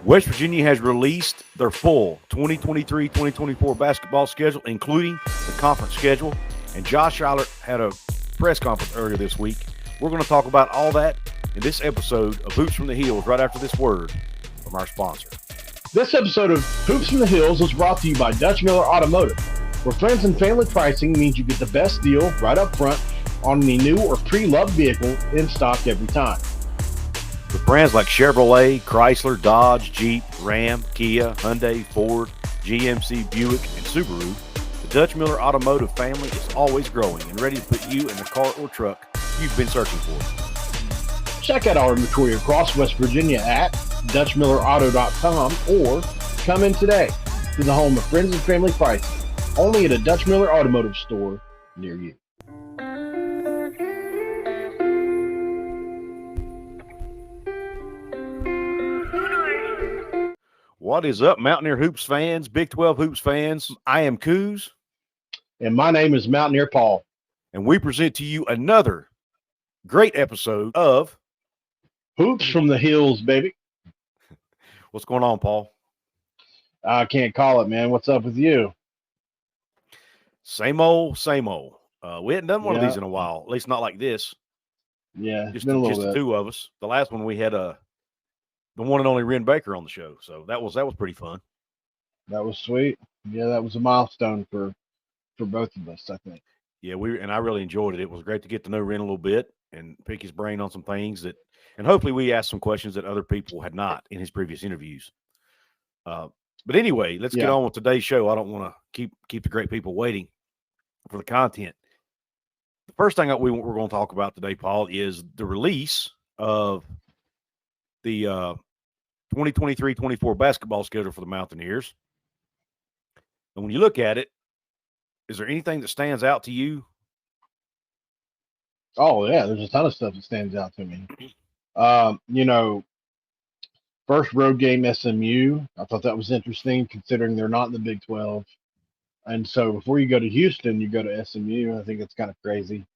West Virginia has released their full 2023-2024 basketball schedule, including the conference schedule. And Josh Eilert had a press conference earlier this week. We're going to talk about all that in this episode of Hoops from the Hills right after this word from our sponsor. This episode of Hoops from the Hills is brought to you by Dutch Miller Automotive, where friends and family pricing means you get the best deal right up front on any new or pre-loved vehicle in stock every time. With brands like Chevrolet, Chrysler, Dodge, Jeep, Ram, Kia, Hyundai, Ford, GMC, Buick, and Subaru, the Dutch Miller Automotive family is always growing and ready to put you in the car or truck you've been searching for. Check out our inventory across West Virginia at DutchMillerAuto.com or come in today to the home of friends and family pricing, only at a Dutch Miller Automotive store near you. What is up, Mountaineer Hoops fans, Big 12 Hoops fans? I am Couz. And my name is Mountaineer Paul. And we present to you another great episode of Hoops from the Hills, baby. What's going on, Paul? I can't call it, man. What's up with you? Same old, same old. We hadn't done one of these in a while, at least not like this. Yeah, just the two of us. The last one we had the one and only Ren Baker on the show, so that was pretty fun. That was sweet. Yeah, that was a milestone for both of us, I think. Yeah, I really enjoyed it. It was great to get to know Ren a little bit and pick his brain on some things and hopefully we asked some questions that other people had not in his previous interviews. But anyway, let's get on with today's show. I don't want to keep the great people waiting for the content. The first thing we're going to talk about today, Paul, is the release of the 2023-24 basketball schedule for the Mountaineers. And when you look at it, is there anything that stands out to you? Oh, yeah, there's a ton of stuff that stands out to me. First road game SMU, I thought that was interesting considering they're not in the Big 12. And so before you go to Houston, you go to SMU. I think it's kind of crazy.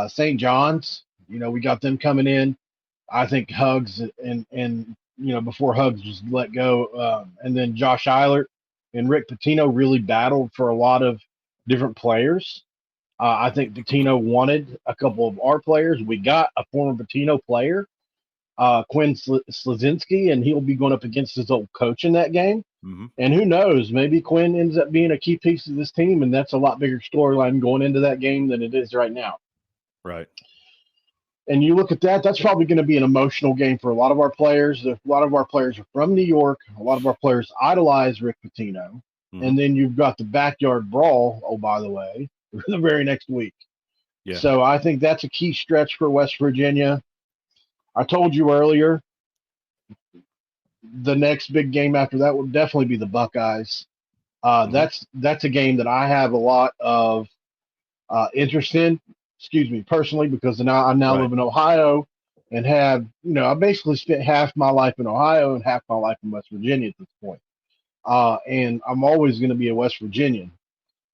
St. John's, we got them coming in. I think Hugs and before Hugs was let go, and then Josh Eilert and Rick Pitino really battled for a lot of different players. I think Pitino wanted a couple of our players. We got a former Pitino player, Quinn Slazinski, and he'll be going up against his old coach in that game. Mm-hmm. And who knows, maybe Quinn ends up being a key piece of this team, and that's a lot bigger storyline going into that game than it is right now. Right. And you look at that, that's probably going to be an emotional game for a lot of our players. A lot of our players are from New York. A lot of our players idolize Rick Pitino. Mm-hmm. And then you've got the backyard brawl, oh, by the way, the very next week. Yeah. So I think that's a key stretch for West Virginia. I told you earlier, the next big game after that would definitely be the Buckeyes. That's a game that I have a lot of interest in. Personally, because I now live in Ohio and have, I basically spent half my life in Ohio and half my life in West Virginia at this point. And I'm always going to be a West Virginian.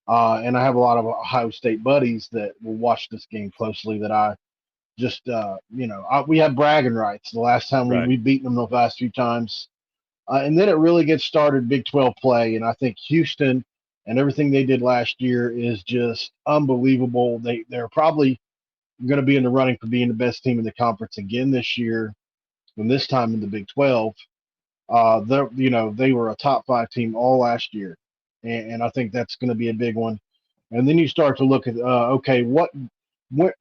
And I have a lot of Ohio State buddies that will watch this game closely that I just, we have bragging rights the last time we beat them the last few times. And then it really gets started Big 12 play. And I think Houston and everything they did last year is just unbelievable. They're probably going to be in the running for being the best team in the conference again this year, and this time in the Big 12. They were a top 5 team all last year, and I think that's going to be a big one. And then you start to look at what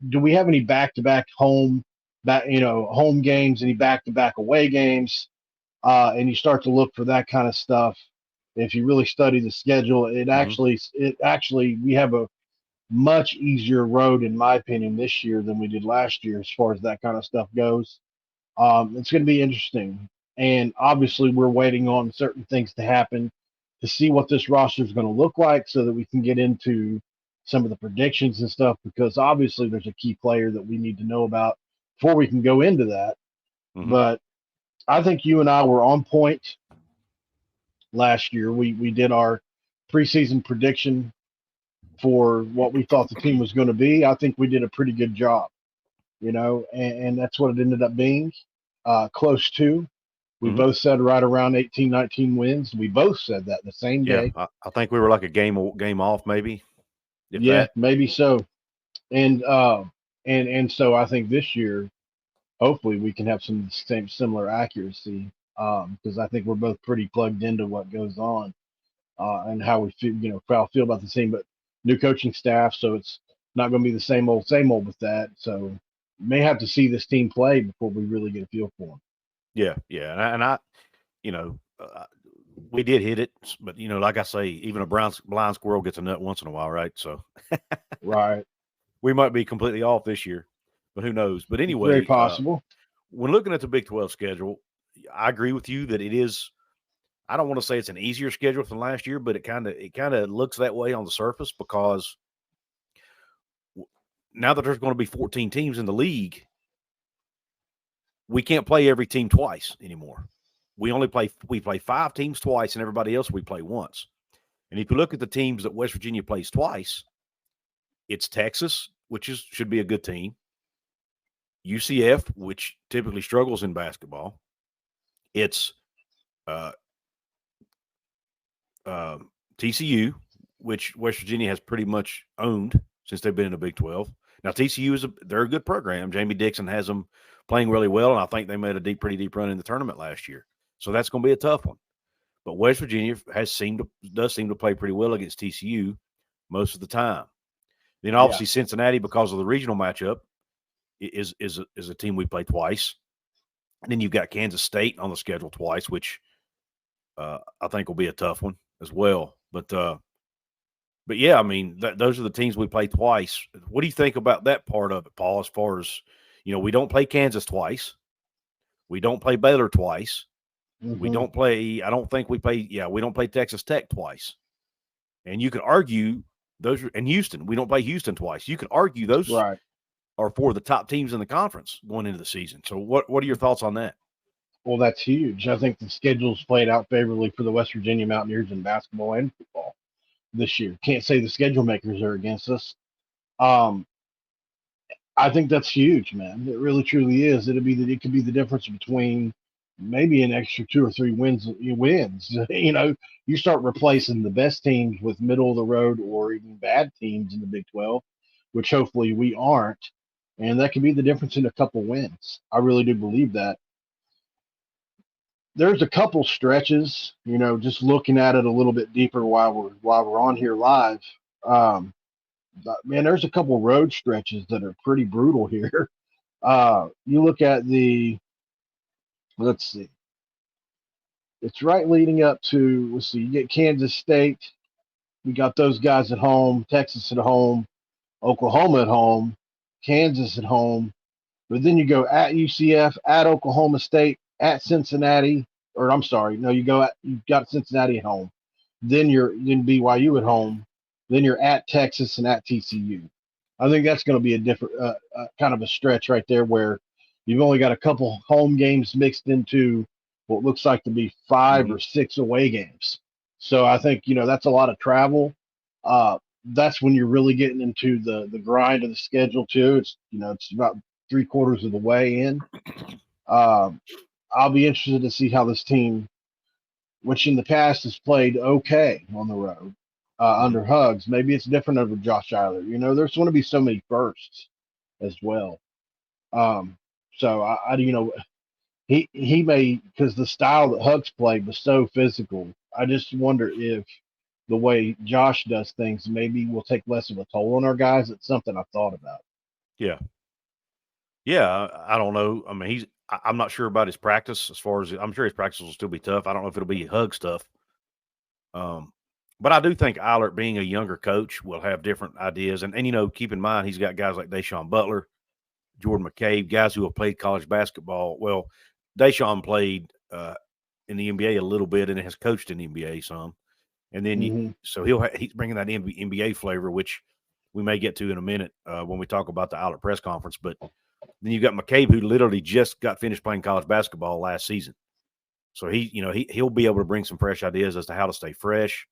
do we have any back-to-back home games, any back-to-back away games, and you start to look for that kind of stuff. If you really study the schedule, it actually we have a much easier road, in my opinion, this year than we did last year as far as that kind of stuff goes. It's going to be interesting. And obviously we're waiting on certain things to happen to see what this roster is going to look like so that we can get into some of the predictions and stuff, because obviously there's a key player that we need to know about before we can go into that. Mm-hmm. But I think you and I were on point last year. We did our preseason prediction for what we thought the team was going to be. I think we did a pretty good job, and that's what it ended up being, close to. We both said right around 18, 19 wins. We both said that the same day. I think we were like a game off, maybe. Maybe so. And so I think this year, hopefully, we can have some similar accuracy because I think we're both pretty plugged into what goes on and how we feel, feel about the team. But new coaching staff, so it's not going to be the same old with that. So may have to see this team play before we really get a feel for them. Yeah, and I we did hit it, but like I say, even a blind squirrel gets a nut once in a while, right? So, right, we might be completely off this year, but who knows? But anyway, very possible. When looking at the Big 12 schedule, I agree with you that it is. I don't want to say it's an easier schedule than last year, but it kind of looks that way on the surface because now that there's going to be 14 teams in the league, we can't play every team twice anymore. We play 5 teams twice, and everybody else we play once. And if you look at the teams that West Virginia plays twice, it's Texas, which should be a good team, UCF, which typically struggles in basketball. It's TCU, which West Virginia has pretty much owned since they've been in the Big 12. Now TCU they're a good program. Jamie Dixon has them playing really well, and I think they made a pretty deep run in the tournament last year. So that's going to be a tough one. But West Virginia does seem to play pretty well against TCU most of the time. Then obviously Cincinnati, because of the regional matchup, is a team we play twice. And then you've got Kansas State on the schedule twice, which I think will be a tough one as well. But yeah, I mean, those are the teams we play twice. What do you think about that part of it, Paul? As far as we don't play Kansas twice, we don't play Baylor twice. We don't play. I don't think we play. Yeah, we don't play Texas Tech twice. And you could argue those and Houston. We don't play Houston twice. You could argue those are 4 of the top teams in the conference going into the season. So what are your thoughts on that? Well, that's huge. I think the schedule's played out favorably for the West Virginia Mountaineers in basketball and football this year. Can't say the schedule makers are against us. I think that's huge, man. It really truly is. It could be the difference between maybe an extra 2 or 3 wins. You start replacing the best teams with middle of the road or even bad teams in the Big 12, which hopefully we aren't. And that could be the difference in a couple wins. I really do believe that. There's a couple stretches, just looking at it a little bit deeper while we're on here live. Man, there's a couple road stretches that are pretty brutal here. You look at let's see. It's right leading up to, you get Kansas State. We got those guys at home, Texas at home, Oklahoma at home, Kansas at home. But then you go at UCF, at Oklahoma State, at Cincinnati, you've got Cincinnati at home. Then you're in BYU at home. Then you're at Texas and at TCU. I think that's going to be a different kind of a stretch right there where you've only got a couple home games mixed into what looks like to be 5 or 6 away games. So I think, that's a lot of travel. That's when you're really getting into the grind of the schedule too. It's, it's about 3/4 of the way in. I'll be interested to see how this team, which in the past has played okay on the road, under Hugs. Maybe it's different under Josh Eilert. There's going to be so many firsts as well. So he may, because the style that Hugs played was so physical. I just wonder if the way Josh does things maybe will take less of a toll on our guys. It's something I've thought about. Yeah, I don't know. I mean, I'm not sure about his practice as far as I'm sure his practice will still be tough. I don't know if it'll be Hug stuff. But I do think Eilert, being a younger coach, will have different ideas. And keep in mind, he's got guys like Deshaun Butler, Jordan McCabe, guys who have played college basketball. Well, Deshaun played in the NBA a little bit and has coached in the NBA some. And then so he's bringing that NBA flavor, which we may get to in a minute when we talk about the Eilert press conference. But then you've got McCabe, who literally just got finished playing college basketball last season. So he'll be able to bring some fresh ideas as to how to stay fresh.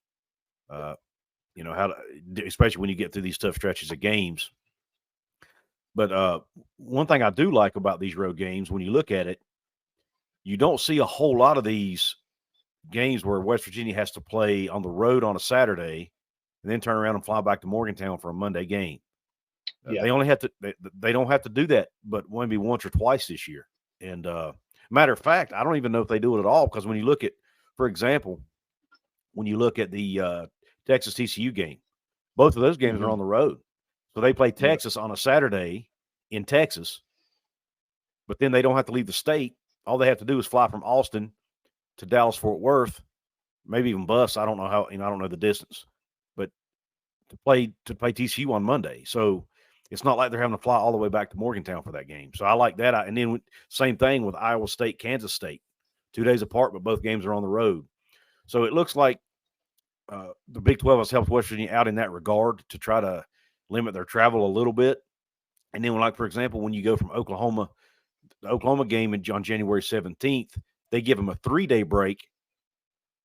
How to, especially when you get through these tough stretches of games. But one thing I do like about these road games, when you look at it, you don't see a whole lot of these games where West Virginia has to play on the road on a Saturday and then turn around and fly back to Morgantown for a Monday game. Yeah. They only have to they don't have to do that, but maybe once or twice this year. And matter of fact, I don't even know if they do it at all, because when you look at, for example, when you look at the Texas TCU game, both of those games are on the road. So they play Texas on a Saturday in Texas, but then they don't have to leave the state. All they have to do is fly from Austin to Dallas-Fort Worth, maybe even bus. I don't know how, I don't know the distance, but to play TCU on Monday. So it's not like they're having to fly all the way back to Morgantown for that game. So I like that. And then same thing with Iowa State, Kansas State, 2 days apart, but both games are on the road. So it looks like the Big 12 has helped West Virginia out in that regard to try to limit their travel a little bit. And then, like, for example, when you go from Oklahoma, the Oklahoma game on January 17th, they give them a 3-day break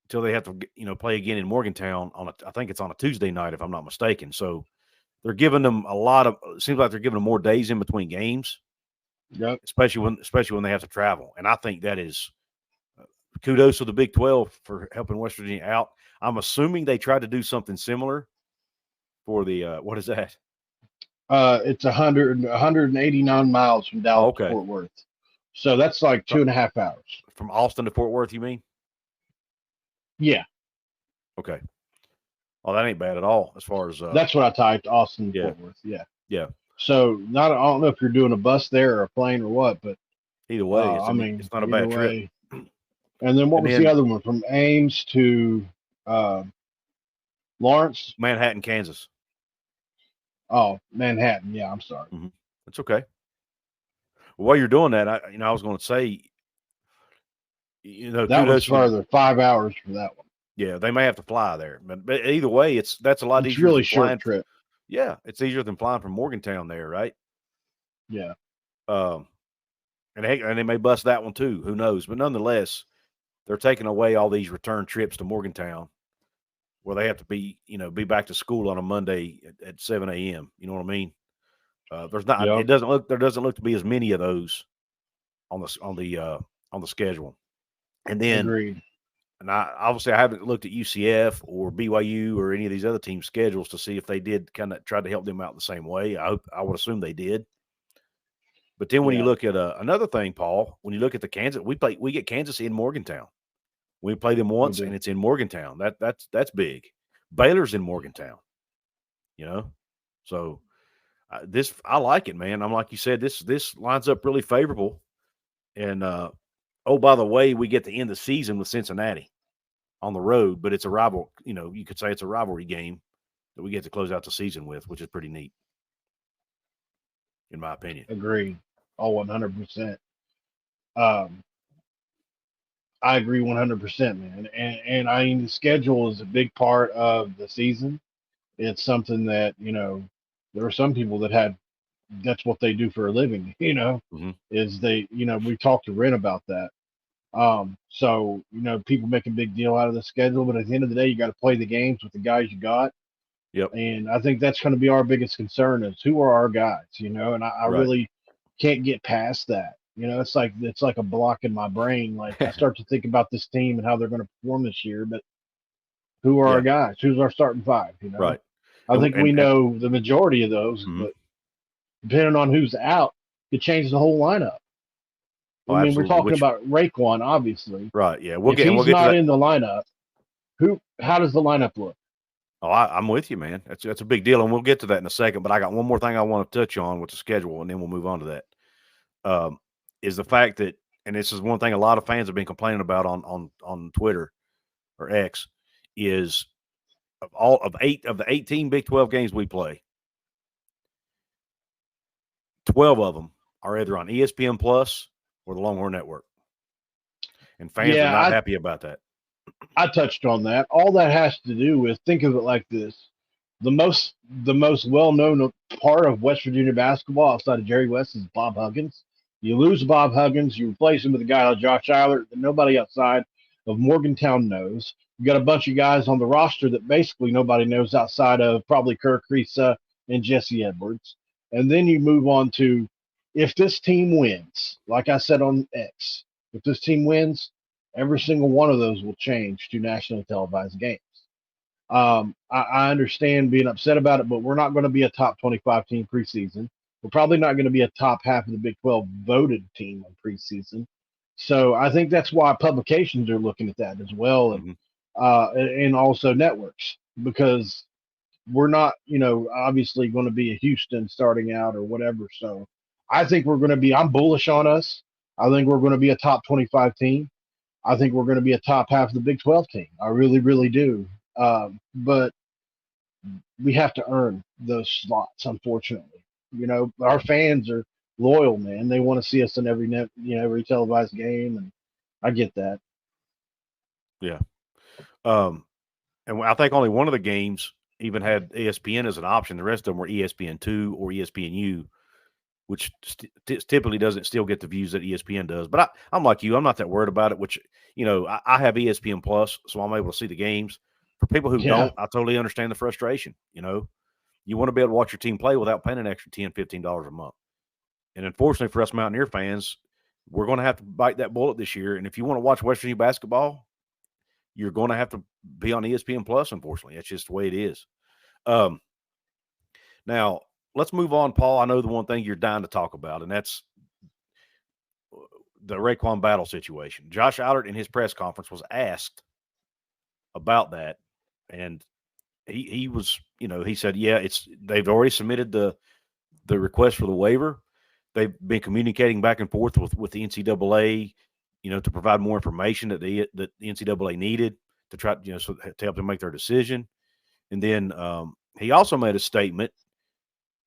until they have to, play again in Morgantown I think it's on a Tuesday night, if I'm not mistaken. So they're giving them it seems like they're giving them more days in between games. Yep. Especially when they have to travel. And I think that is kudos to the Big 12 for helping West Virginia out. I'm assuming they tried to do something similar for the what is that? It's 189 miles from Dallas to Fort Worth. So that's like 2.5 hours. From Austin to Fort Worth, you mean? Yeah. Okay. Oh, that ain't bad at all as far as that's what I typed, Austin to Fort Worth. Yeah. Yeah. So I don't know if you're doing a bus there or a plane or what, but either way, it's not a bad trip. And then what was the other one? From Ames to Lawrence? Manhattan, Kansas. Oh, Manhattan. Yeah, I'm sorry. Mm-hmm. That's okay. Well, while you're doing that, I was going to say, that was further, 5 hours for that one. Yeah, they may have to fly there, but either way, that's a lot easier. It's really short trip. Yeah, it's easier than flying from Morgantown there, right? Yeah. And they may bust that one too. Who knows? But nonetheless, they're taking away all these return trips to Morgantown, where they have to be back to school on a Monday at 7 a.m. You know what I mean? There's not. Yep. There doesn't look to be as many of those on the schedule. And then, agreed. And I haven't looked at UCF or BYU or any of these other teams' schedules to see if they did kind of try to help them out the same way. I would assume they did. But then when you look at another thing, Paul, when you look at the Kansas, we get Kansas in Morgantown. We play them once, and it's in Morgantown. That's big. Baylor's in Morgantown. So I like it, man. I'm like you said, this lines up really favorable. And by the way, we get to end the season with Cincinnati on the road, but it's a rival. You could say it's a rivalry game that we get to close out the season with, which is pretty neat, in my opinion. Agreed. 100%. I agree 100%, man. And I mean, the schedule is a big part of the season. It's something that, there are some people that that's what they do for a living, mm-hmm. is they, we talked to Ren about that. So, people make a big deal out of the schedule, but at the end of the day, you got to play the games with the guys you got. Yep. And I think that's going to be our biggest concern is who are our guys, and I really can't get past that. It's like a block in my brain. Like I start to think about this team and how they're going to perform this year, but who are our guys? Who's our starting five? Right. I think we know the majority of those, mm-hmm. but depending on who's out, it changes the whole lineup. Oh, I mean, we're talking about RaeQuan, obviously. Right. Yeah. If he's not in the lineup, how does the lineup look? Oh, I'm with you, man. That's a big deal, and we'll get to that in a second. But I got one more thing I want to touch on with the schedule, and then we'll move on to that. Is the fact that, and this is one thing a lot of fans have been complaining about on Twitter or X, is of the 18 Big 12 games we play, 12 of them are either on ESPN Plus or the Longhorn Network, and fans are not happy about that. I touched on that. All that has to do with, think of it like this: the most well-known part of West Virginia basketball outside of Jerry West is Bob Huggins. You lose Bob Huggins, you replace him with a guy like Josh Eilert that nobody outside of Morgantown knows. You got a bunch of guys on the roster that basically nobody knows outside of probably Kirk Risa and Jesse Edwards. And then you move on to, if this team wins, like I said on X, If this team wins, every single one of those will change to nationally televised games. I understand being upset about it, but we're not going to be a top 25 team preseason. We're probably not going to be a top half of the Big 12 voted team in preseason. So I think that's why publications are looking at that as well, and also networks, because we're not, obviously going to be a Houston starting out or whatever. So I think we're going to be. I'm bullish on us. I think we're going to be a top 25 team. I think we're going to be a top half of the Big 12 team. I really, really do. But we have to earn those slots, unfortunately. Our fans are loyal, man. They want to see us in every televised game, and I get that. Yeah. And I think only one of the games even had ESPN as an option. The rest of them were ESPN2 or ESPNU, which typically doesn't still get the views that ESPN does. But I'm like you. I'm not that worried about it, which, I have ESPN Plus, so I'm able to see the games. For people who don't, I totally understand the frustration. You want to be able to watch your team play without paying an extra $10, $15 a month. And unfortunately for us Mountaineer fans, we're going to have to bite that bullet this year. And if you want to watch West Virginia basketball, you're going to have to be on ESPN Plus, unfortunately. That's just the way it is. Now, let's move on, Paul. I know the one thing you're dying to talk about, and that's the RaeQuan Battle situation. Josh Eilert in his press conference was asked about that, and he was, he said, they've already submitted the request for the waiver. They've been communicating back and forth with the NCAA, to provide more information that the NCAA needed to try, to help them make their decision. And then he also made a statement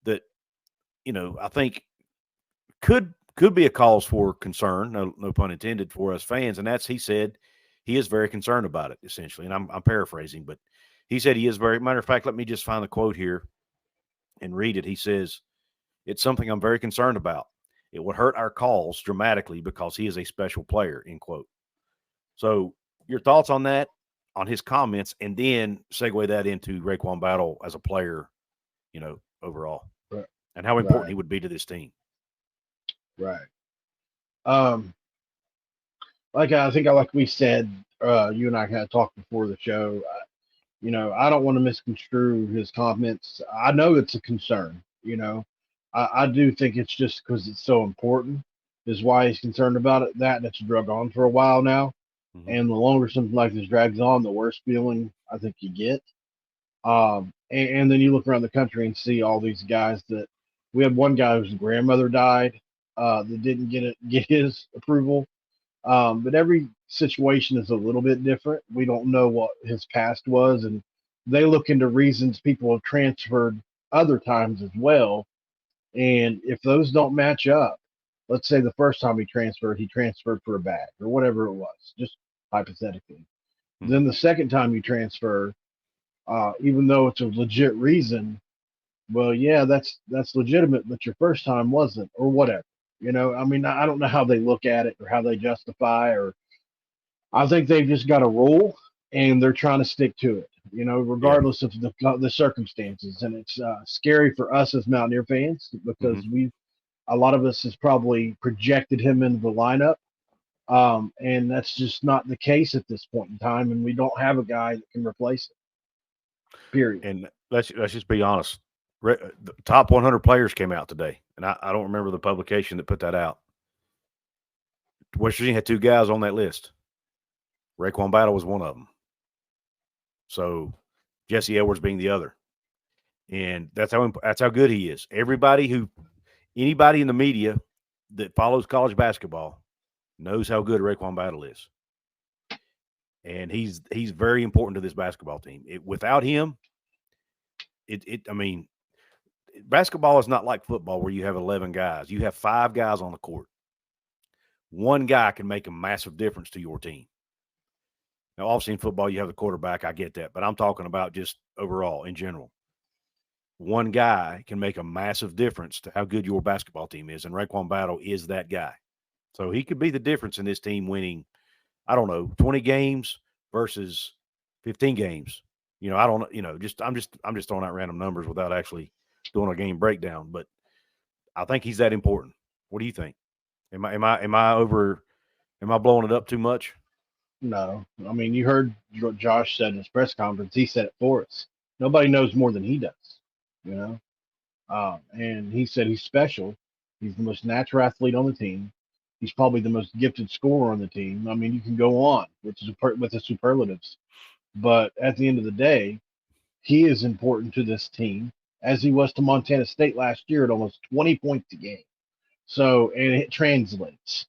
that, I think could be a cause for concern, no pun intended, for us fans. And that's, he said he is very concerned about it, essentially. And I'm paraphrasing, but he said he is very, matter of fact, let me just find the quote here and read it. He says, "It's something I'm very concerned about. It would hurt our cause dramatically because he is a special player," end quote. So your thoughts on that, on his comments, and then segue that into RaeQuan Battle as a player, overall, right, and how important he would be to this team. Right. Like we said, you and I kind of talked before the show. I don't want to misconstrue his comments. I know it's a concern. I do think it's just because it's so important is why he's concerned about it. And it's drug on for a while now. Mm-hmm. And the longer something like this drags on, the worse feeling I think you get. And then you look around the country and see all these guys that we had one guy whose grandmother died that didn't get his approval. But every situation is a little bit different. We don't know what his past was, and they look into reasons people have transferred other times as well. And if those don't match up, let's say the first time he transferred for a bag or whatever it was, just hypothetically. Mm-hmm. Then the second time you transfer, even though it's a legit reason, well, yeah, that's legitimate, but your first time wasn't, or whatever. I don't know how they look at it or how they justify, or I think they've just got a rule and they're trying to stick to it, regardless of the circumstances. And it's scary for us as Mountaineer fans because a lot of us has probably projected him into the lineup. And that's just not the case at this point in time. And we don't have a guy that can replace it, period. And let's just be honest. The top 100 players came out today, and I don't remember the publication that put that out. West Virginia had two guys on that list. RaeQuan Battle was one of them. So Jesse Edwards being the other. And that's how good he is. Anybody in the media that follows college basketball knows how good RaeQuan Battle is. And he's very important to this basketball team. Without him, basketball is not like football where you have 11 guys. You have 5 guys on the court. One guy can make a massive difference to your team. Now, obviously in football, you have the quarterback. I get that. But I'm talking about just overall, in general. One guy can make a massive difference to how good your basketball team is. And RaeQuan Battle is that guy. So he could be the difference in this team winning, 20 games versus 15 games. I'm just throwing out random numbers without actually doing a game breakdown, but I think he's that important. What do you think? Am I Am I blowing it up too much? No. I mean, you heard what Josh said in his press conference. He said it for us. Nobody knows more than he does, you know? And he said he's special. He's the most natural athlete on the team. He's probably the most gifted scorer on the team. I mean, you can go on with the superlatives. But at the end of the day, he is important to this team, as he was to Montana State last year at almost 20 points a game. So, and it translates.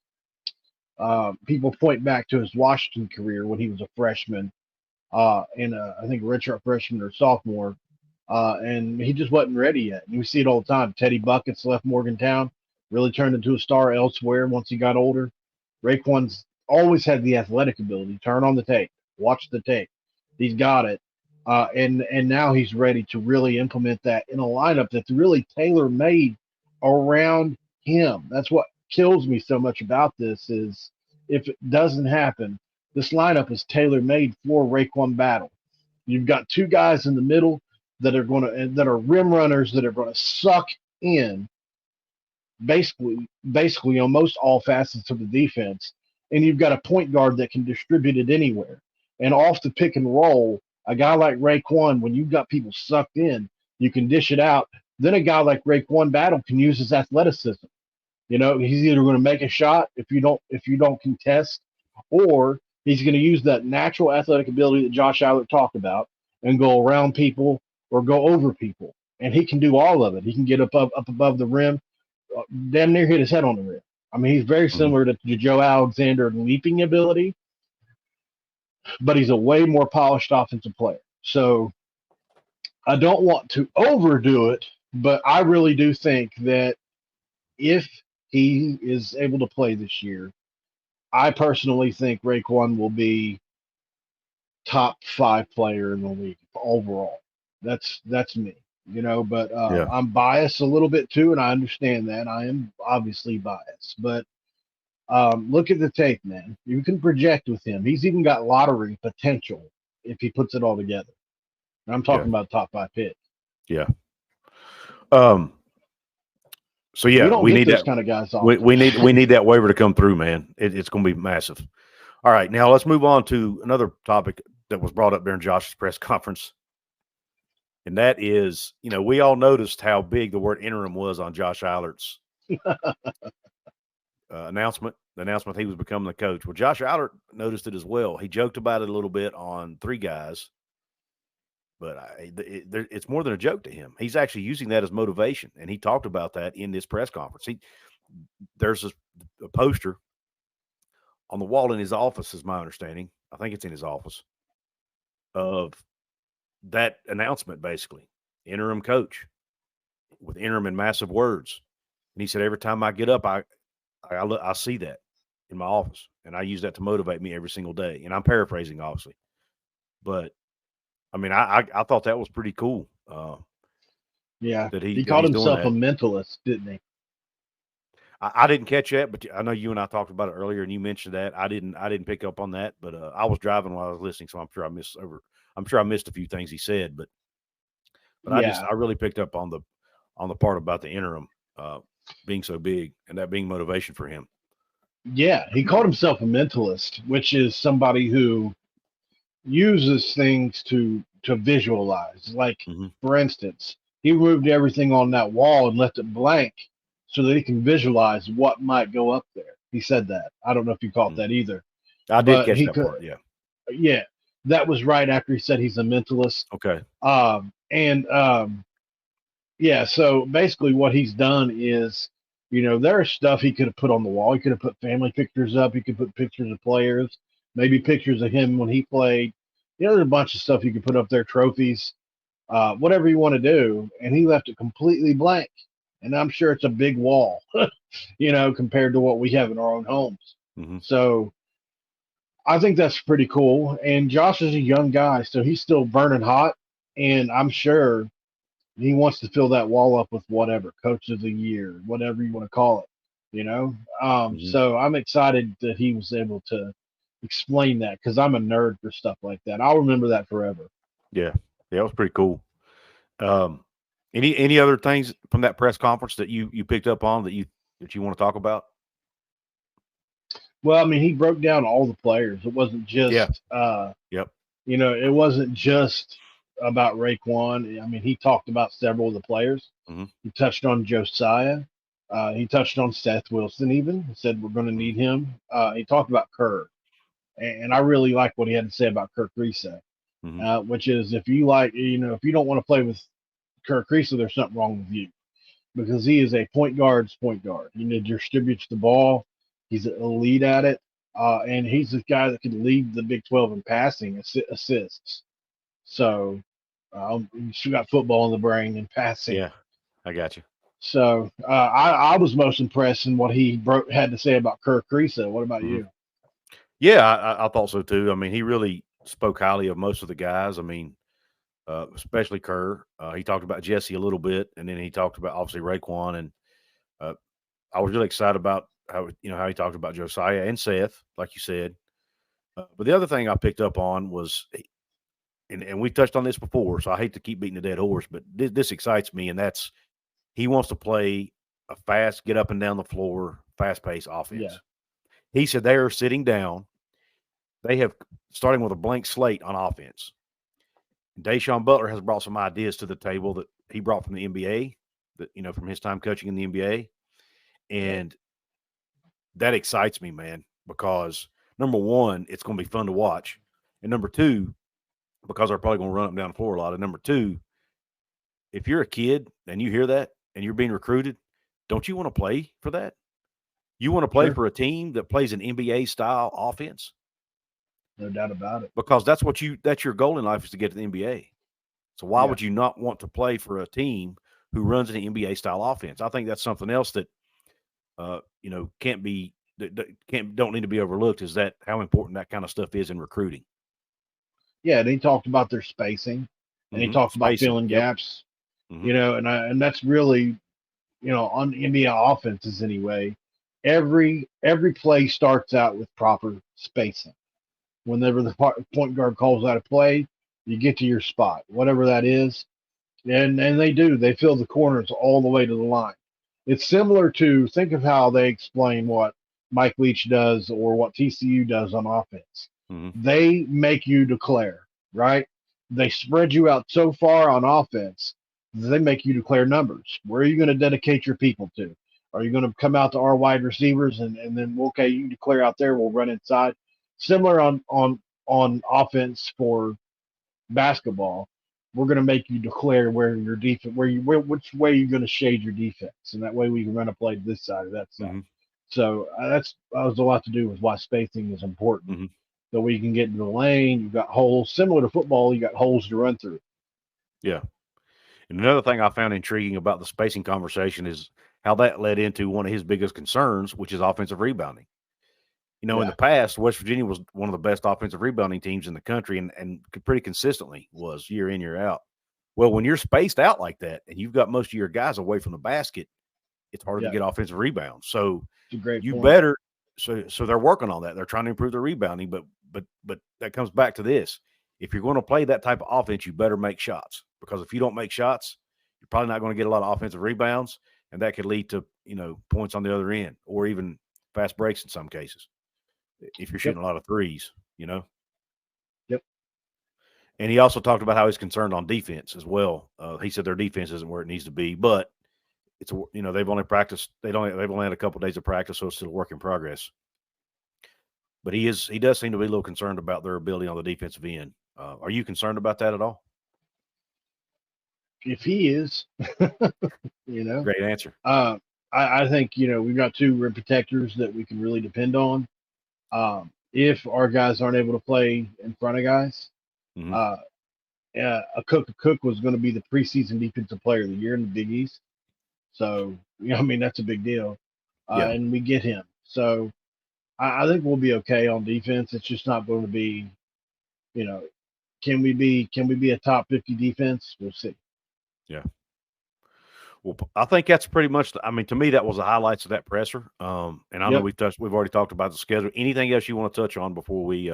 People point back to his Washington career when he was a freshman, and I think redshirt freshman or sophomore, and he just wasn't ready yet. And we see it all the time. Teddy Buckets left Morgantown, really turned into a star elsewhere once he got older. RaeQuan's always had the athletic ability. Turn on the tape, watch the tape. He's got it, and now he's ready to really implement that in a lineup that's really tailor made around him. That's what kills me so much about this is if it doesn't happen, this lineup is tailor made for RaeQuan Battle. You've got two guys in the middle that are rim runners that are gonna suck in basically almost all facets of the defense, and you've got a point guard that can distribute it anywhere. And off the pick and roll, a guy like RaeQuan, when you've got people sucked in, you can dish it out. Then a guy like RaeQuan Battle can use his athleticism. You know, he's either going to make a shot if you don't contest, or he's going to use that natural athletic ability that Josh Eilert talked about and go around people or go over people. And he can do all of it. He can get up above the rim, damn near hit his head on the rim. I mean, he's very similar to Joe Alexander in leaping ability, but he's a way more polished offensive player. So I don't want to overdo it, but I really do think that if he is able to play this year, I personally think RaeQuan will be top 5 player in the league overall. That's me, you know, but I'm biased a little bit too, and I understand that. I am obviously biased, but look at the tape, man. You can project with him. He's even got lottery potential if he puts it all together. And I'm talking about top 5 pick. Yeah. So yeah, we need those that kind of guys. We need that waiver to come through, man. It's going to be massive. All right, now let's move on to another topic that was brought up during Josh's press conference, and that is, you know, we all noticed how big the word interim was on Josh Eilert's announcement. The announcement he was becoming the coach. Well, Josh Eilert noticed it as well. He joked about it a little bit on 3 Guys. But it's more than a joke to him. He's actually using that as motivation, and he talked about that in this press conference. There's a poster on the wall in his office, is my understanding. I think it's in his office, of that announcement, basically. Interim coach, with interim in massive words. And he said, every time I get up, I see that in my office, and I use that to motivate me every single day. And I'm paraphrasing, obviously. But I mean, I thought that was pretty cool. Yeah, that he called himself a mentalist, didn't he? I didn't catch that, but I know you and I talked about it earlier, and you mentioned that. I didn't pick up on that, but I was driving while I was listening, so I'm sure I missed a few things he said, but yeah. I really picked up on the part about the interim being so big and that being motivation for him. Yeah, he called himself a mentalist, which is somebody who uses things to visualize. Like, for instance, he moved everything on that wall and left it blank so that he can visualize what might go up there. He said that. I don't know if you caught that either. I did catch that part, yeah. Yeah, that was right after he said he's a mentalist. Okay. Yeah, so basically what he's done is, you know, there's stuff he could have put on the wall. He could have put family pictures up. He could put pictures of players, maybe pictures of him when he played. You know, there's a bunch of stuff you could put up there, trophies, whatever you want to do. And he left it completely blank. And I'm sure it's a big wall, you know, compared to what we have in our own homes. So I think that's pretty cool. And Josh is a young guy, so he's still burning hot. And I'm sure he wants to fill that wall up with whatever, coach of the year, whatever you want to call it, you know? So I'm excited that he was able to explain that, because I'm a nerd for stuff like that. I'll remember that forever. Yeah, it was pretty cool. Any other things from that press conference that you picked up on that you want to talk about? Well, I mean, he broke down all the players. It wasn't just, Yep. it wasn't just about Rae'Quan. I mean, he talked about several of the players. Mm-hmm. He touched on Josiah. He touched on Seth Wilson. Even he said we're going to need him. He talked about Kerr, and I really like what he had to say about Kirk Risa, which is if you if you don't want to play with Kirk Risa, there's something wrong with you because he is a point guard's point guard. He distributes the ball. He's an elite at it, and he's the guy that can lead the Big 12 in passing assists. So you got football in the brain and passing. Yeah, I got you. So I was most impressed in what he had to say about Kirk Risa. What about you? Yeah, I thought so too. I mean, he really spoke highly of most of the guys. I mean, especially Kerr. He talked about Jesse a little bit, and then he talked about obviously Rae'Quan, and I was really excited about how he talked about Josiah and Seth, like you said. But the other thing I picked up on was, and we touched on this before, so I hate to keep beating a dead horse, but this excites me, and that's he wants to play a fast, get up and down the floor, fast-paced offense. Yeah. He said they are sitting down. They have starting with a blank slate on offense. Deshaun Butler has brought some ideas to the table that he brought from the NBA, that from his time coaching in the NBA, and that excites me, man, because number one, it's going to be fun to watch, and number two, because they're probably going to run up and down the floor a lot, and number two, if you're a kid and you hear that and you're being recruited, don't you want to play for that? You want to play for a team that plays an NBA style offense? No doubt about it. Because that's your goal in life is to get to the NBA. So why would you not want to play for a team who runs an NBA style offense? I think that's something else that don't need to be overlooked, is that how important that kind of stuff is in recruiting. Yeah, and he talked about their spacing, and he talked about filling gaps. And that's really, on NBA offenses anyway, every play starts out with proper spacing. Whenever the point guard calls out a play, you get to your spot, whatever that is. And they do. They fill the corners all the way to the line. It's similar to, think of how they explain what Mike Leach does or what TCU does on offense. They make you declare, right? They spread you out so far on offense, they make you declare numbers. Where are you going to dedicate your people to? Are you going to come out to our wide receivers and then, okay, you declare out there, we'll run inside? Similar on offense for basketball, we're going to make you declare where your defense, which way you're going to shade your defense, and that way we can run a play to this side or that side. So that was a lot to do with why spacing is important. So we can get into the lane. You've got holes similar to football. You got holes to run through. Yeah. And another thing I found intriguing about the spacing conversation is how that led into one of his biggest concerns, which is offensive rebounding. In the past, West Virginia was one of the best offensive rebounding teams in the country and pretty consistently was year in, year out. Well, when you're spaced out like that and you've got most of your guys away from the basket, it's harder to get offensive rebounds. So better. So they're working on that. They're trying to improve their rebounding, but that comes back to this. If you're going to play that type of offense, you better make shots, because if you don't make shots, you're probably not going to get a lot of offensive rebounds, and that could lead to, points on the other end or even fast breaks in some cases, if you're shooting a lot of threes, Yep. And he also talked about how he's concerned on defense as well. He said their defense isn't where it needs to be, but it's they've only practiced. They've only had a couple of days of practice, so it's still a work in progress. But he does seem to be a little concerned about their ability on the defensive end. Are you concerned about that at all? If he is, great answer. I think we've got two rim protectors that we can really depend on. If our guys aren't able to play in front of guys, Cook was going to be the preseason defensive player of the year in the Big East. So, that's a big deal. And we get him. So I think we'll be okay on defense. It's just not going to be, can we be a top 50 defense? We'll see. Yeah. Well, I think that's pretty much, to me, that was the highlights of that presser. And I know we've already talked about the schedule. Anything else you want to touch on before we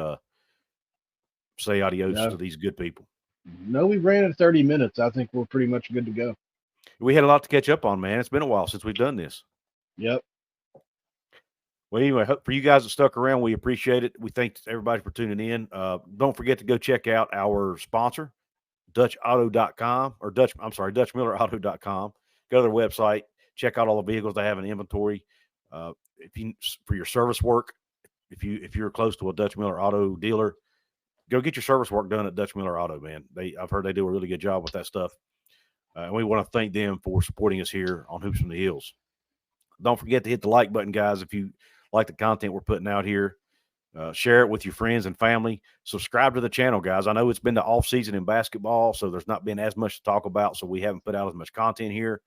say adios to these good people? No, we ran at 30 minutes. I think we're pretty much good to go. We had a lot to catch up on, man. It's been a while since we've done this. Yep. Well, anyway, for you guys that stuck around, we appreciate it. We thank everybody for tuning in. Don't forget to go check out our sponsor, DutchAuto.com or DutchMillerAuto.com. Go to their website, check out all the vehicles they have in inventory. For your service work, if you're close to a Dutch Miller Auto dealer, go get your service work done at Dutch Miller Auto, man. I've heard they do a really good job with that stuff. And we want to thank them for supporting us here on Hoops from the Hills. Don't forget to hit the like button, guys, if you like the content we're putting out here. Share it with your friends and family. Subscribe to the channel, guys. I know it's been the off season in basketball, so there's not been as much to talk about, so we haven't put out as much content here.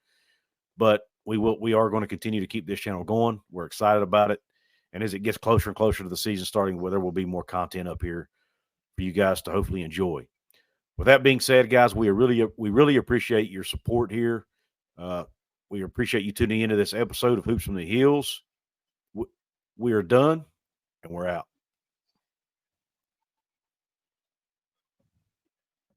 But we are going to continue to keep this channel going. We're excited about it. And as it gets closer and closer to the season starting, there will be more content up here for you guys to hopefully enjoy. With that being said, guys, we really appreciate your support here. We appreciate you tuning into this episode of Hoops from the Hills. We are done, and we're out.